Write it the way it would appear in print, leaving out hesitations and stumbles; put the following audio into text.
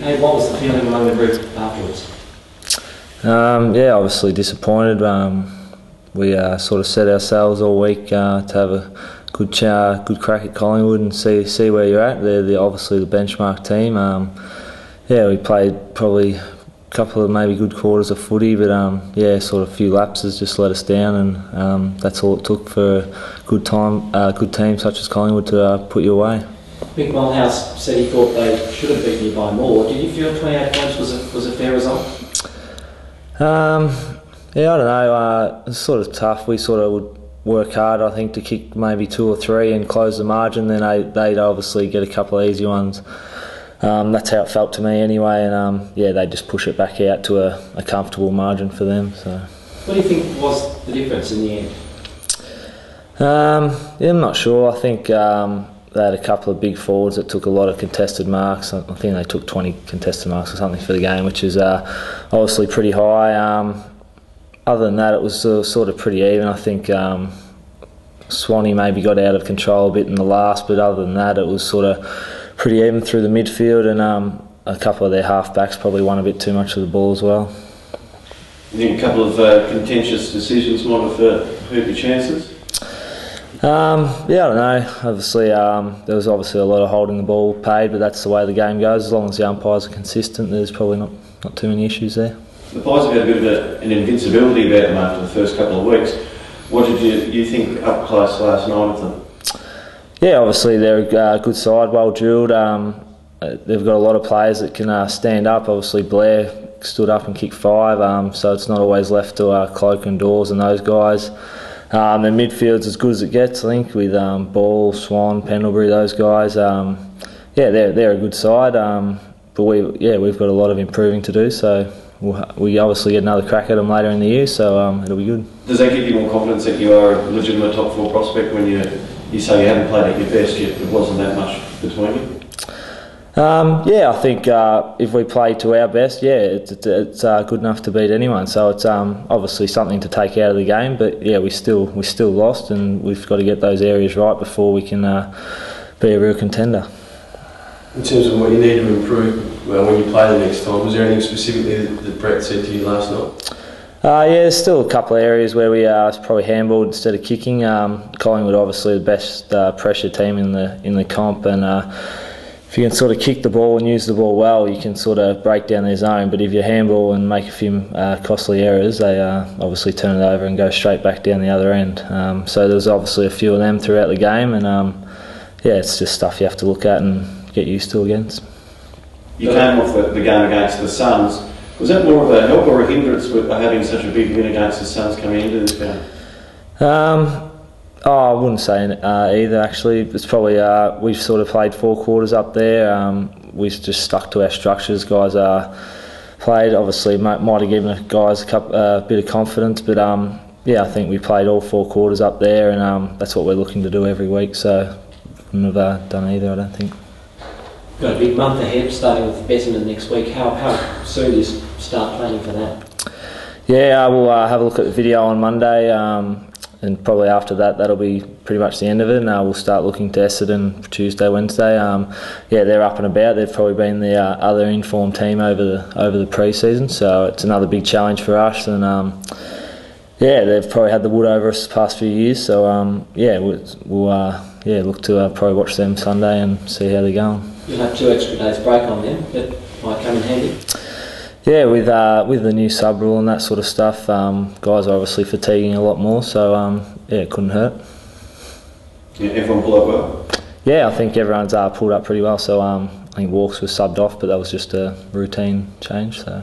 Hey, what was the feeling among the group afterwards? Yeah, obviously disappointed. We sort of set ourselves all week to have a good crack at Collingwood and see where you're at. They're obviously the benchmark team. Yeah, we played probably a couple of maybe good quarters of footy, but yeah, sort of a few lapses just let us down, and that's all it took for a good team such as Collingwood to put you away. Mick Mulhouse said he thought they should have beaten you by more. Did you feel 28 points was a fair result? Yeah, I don't know. It's sort of tough. We sort of would work hard, I think, to kick maybe 2 or 3 and close the margin. Then they'd obviously get a couple of easy ones. That's how it felt to me anyway. And yeah, they just push it back out to a comfortable margin for them. So. What do you think was the difference in the end? Yeah, I'm not sure. I think they had a couple of big forwards that took a lot of contested marks. I think they took 20 contested marks or something for the game, which is obviously pretty high. Other than that, it was sort of pretty even. I think Swanee maybe got out of control a bit in the last, but other than that, it was sort of pretty even through the midfield, and a couple of their half-backs probably won a bit too much of the ball as well. You think a couple of contentious decisions might have hurt your chances? Yeah, I don't know. Obviously, there was obviously a lot of holding the ball paid, but that's the way the game goes. As long as the umpires are consistent, there's probably not too many issues there. The Pies have had a bit of an invincibility about them after the first couple of weeks. What did you think up close last night of them? Yeah, obviously they're a good side, well drilled. They've got a lot of players that can stand up. Obviously Blair stood up and kicked 5, so it's not always left to Cloak and Dawes and those guys. Their midfield's as good as it gets, I think, with Ball, Swan, Pendlebury, those guys. Yeah, they're a good side, but we've got a lot of improving to do. So we obviously get another crack at them later in the year, so it'll be good. Does that give you more confidence that you are a legitimate top 4 prospect when you say you haven't played at your best yet? There wasn't that much between you. Yeah, I think if we play to our best, yeah, it's good enough to beat anyone. So it's obviously something to take out of the game, but yeah, we still lost, and we've got to get those areas right before we can be a real contender. In terms of what you need to improve when you play the next time, was there anything specifically that Brett said to you last night? Yeah, there's still a couple of areas where we probably handballed instead of kicking. Collingwood obviously the best pressure team in the comp, and if you can sort of kick the ball and use the ball well, you can sort of break down their zone. But if you handball and make a few costly errors, they obviously turn it over and go straight back down the other end. So there's obviously a few of them throughout the game, and yeah, it's just stuff you have to look at and get used to against. You came off the game against the Suns. Was that more of a help or a hindrance with having such a big win against the Suns coming into this game? I wouldn't say either, actually. It's probably we've sort of played 4 quarters up there. We've just stuck to our structures. Guys played, obviously might have given the guys a bit of confidence, but yeah, I think we played all 4 quarters up there, and that's what we're looking to do every week, so wouldn't have done either, I don't think. Got a big month ahead, starting with Bessemer next week. How soon do you start planning for that? Yeah, we'll have a look at the video on Monday, and probably after that, that'll be pretty much the end of it, and we'll start looking to Essendon for Tuesday, Wednesday. Yeah, they're up and about. They've probably been the other informed team over the pre-season, so it's another big challenge for us, and yeah, they've probably had the wood over us the past few years, so yeah, we'll look to probably watch them Sunday and see how they're going. You'll have 2 extra days break on them. That might come in handy. Yeah, with the new sub rule and that sort of stuff, guys are obviously fatiguing a lot more, so yeah, it couldn't hurt. Yeah, everyone pulled up well? Yeah, I think everyone's pulled up pretty well, so I think Walks was subbed off, but that was just a routine change, so.